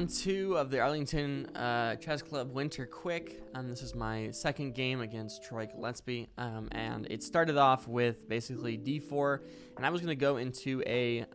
Round 2 of the Arlington Chess Club Winter Quick. This is my second game against Troy Gillespie, and it started off with basically d4, and I was going to go into a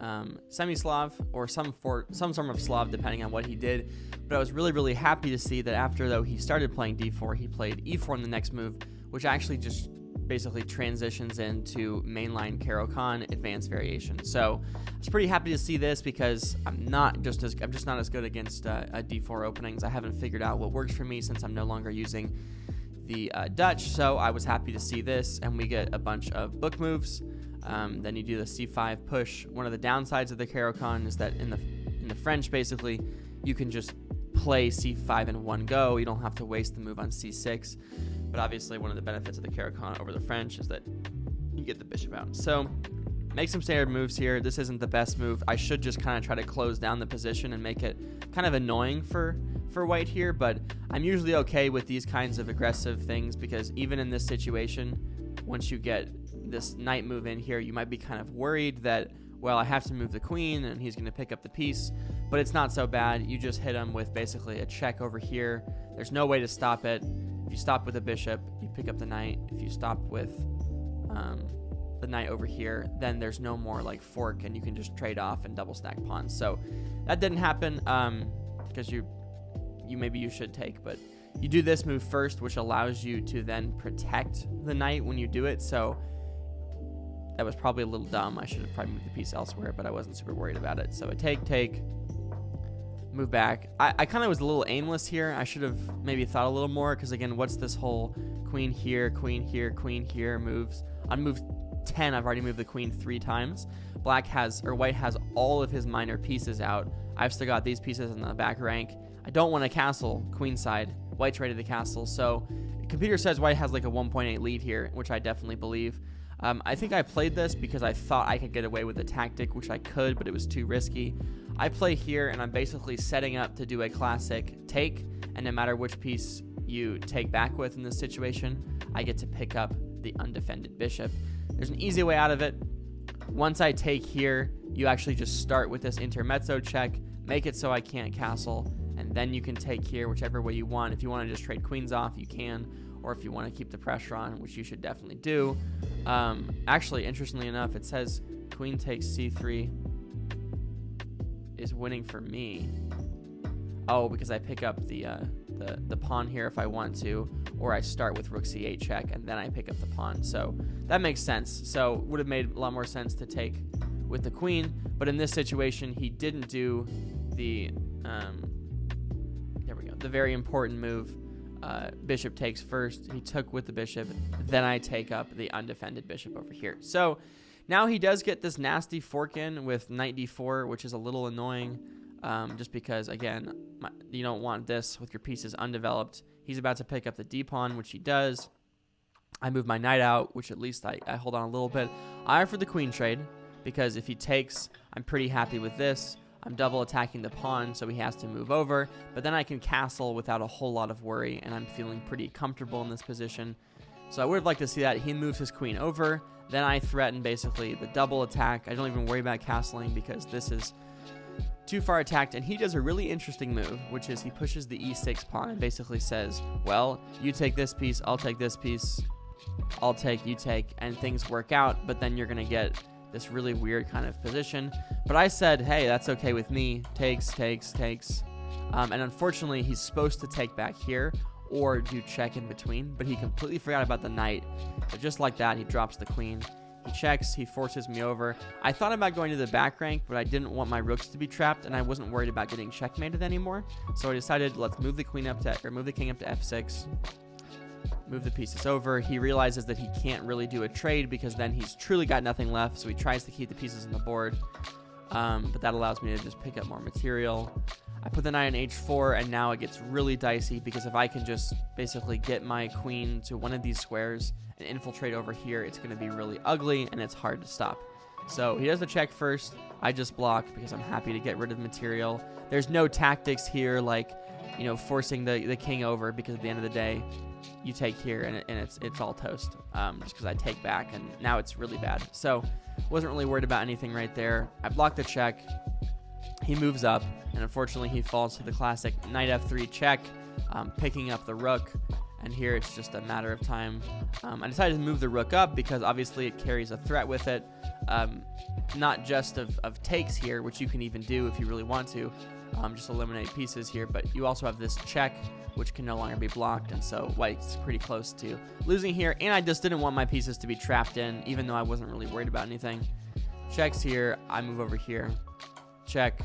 semi-Slav or some sort of Slav, depending on what he did. But I was really happy to see that after, though, he started playing d4, he played e4 in the next move, which actually just basically transitions into mainline Caro-Kann advanced variation. So I was pretty happy to see this because I'm just not as good against a d4 openings. I haven't figured out what works for me since I'm no longer using the Dutch. So I was happy to see this, and we get a bunch of book moves. Then you do the c5 push. One of the downsides of the Caro-Kann is that in the French, basically, you can just play c5 in one go. You don't have to waste the move on c6. But obviously, one of the benefits of the Caro-Kann over the French is that you get the bishop out. So make some standard moves here. This isn't the best move. I should just kind of try to close down the position and make it kind of annoying for white here. But I'm usually okay with these kinds of aggressive things because even in this situation, once you get this knight move in here, you might be kind of worried that, well, I have to move the queen and he's going to pick up the piece. But it's not so bad. You just hit him with basically a check over here. There's no way to stop it. If you stop with a bishop, you pick up the knight. If you stop with the knight over here, then there's no more like fork, and you can just trade off and double stack pawns. So that didn't happen because maybe you should take, but you do this move first, which allows you to then protect the knight when you do it. So that was probably a little dumb. I should have probably moved the piece elsewhere, but I wasn't super worried about it. So a take. Move back. I kind of was a little aimless here. I should have maybe thought a little more because, again, what's this whole queen here, queen here, queen here moves? On move 10, I've already moved the queen 3 times. White has all of his minor pieces out. I've still got these pieces in the back rank. I don't want to castle queenside. White's ready to castle. So the computer says white has like a 1.8 lead here, which I definitely believe. I think I played this because I thought I could get away with the tactic, which I could, but it was too risky. I play here, and I'm basically setting up to do a classic take, and no matter which piece you take back with in this situation, I get to pick up the undefended bishop. There's an easy way out of it. Once I take here, you actually just start with this intermezzo check, make it so I can't castle, and then you can take here whichever way you want. If you want to just trade queens off, you can, or if you want to keep the pressure on, which you should definitely do. Actually, interestingly enough, it says queen takes c3 is winning for me. Oh, because I pick up the pawn here if I want to, or I start with rook c8 check and then I pick up the pawn. So that makes sense. So would have made a lot more sense to take with the queen, but in this situation he didn't do the there we go, the very important move. Bishop takes first. He took with the bishop, then I take up the undefended bishop over here. So now he does get this nasty fork in with knight d4, which is a little annoying, just because, again, you don't want this with your pieces undeveloped. He's about to pick up the d-pawn, which he does. I move my knight out, which at least I hold on a little bit. I offer the queen trade, because if he takes, I'm pretty happy with this. I'm double attacking the pawn, so he has to move over, but then I can castle without a whole lot of worry, and I'm feeling pretty comfortable in this position. So I would have liked to see that. He moves his queen over. Then I threaten basically the double attack. I don't even worry about castling because this is too far attacked. And he does a really interesting move, which is he pushes the e6 pawn and basically says, well, you take this piece, I'll take this piece, I'll take, you take, and things work out. But then you're going to get this really weird kind of position. But I said, hey, that's okay with me. Takes. And unfortunately, he's supposed to take back here or do check in between, but he completely forgot about the knight. So just like that, he drops the queen. He checks, he forces me over. I thought about going to the back rank, but I didn't want my rooks to be trapped, and I wasn't worried about getting checkmated anymore. So I decided, let's move the queen up to, or move the king up to f6. Move the pieces over. He realizes that he can't really do a trade because then he's truly got nothing left, so he tries to keep the pieces on the board. But that allows me to just pick up more material. I put the knight on h4, and now it gets really dicey because if I can just basically get my queen to one of these squares and infiltrate over here, it's going to be really ugly, and it's hard to stop. So he does the check first. I just block because I'm happy to get rid of material. There's no tactics here like, you know, forcing the king over, because at the end of the day, you take here and it's all toast, just because I take back, and now it's really bad. So wasn't really worried about anything right there. I blocked the check. he moves up, and unfortunately he falls to the classic knight f3 check, picking up the rook. And here it's just a matter of time. I decided to move the rook up because obviously it carries a threat with it, not just of takes here, which you can even do if you really want to, just eliminate pieces here, but you also have this check, which can no longer be blocked, and so white's pretty close to losing here, and I just didn't want my pieces to be trapped in, even though I wasn't really worried about anything. Checks here, I move over here, check,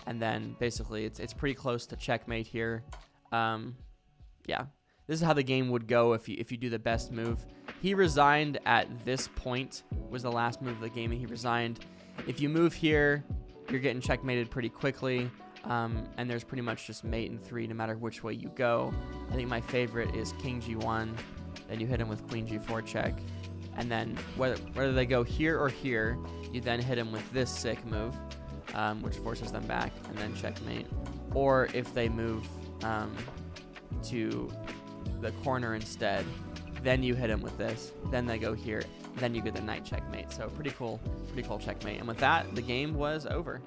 and then basically it's pretty close to checkmate here. Yeah. This is how the game would go if you do the best move. He resigned at this point, was the last move of the game, and he resigned. If you move here, you're getting checkmated pretty quickly, and there's pretty much just mate in 3 no matter which way you go. I think my favorite is king g1, then you hit him with queen g4 check, and then whether they go here or here, you then hit him with this sick move, which forces them back, and then checkmate. Or if they move to the corner instead, then you hit him with this, then they go here, then you get the knight checkmate. So pretty cool checkmate. And with that, the game was over.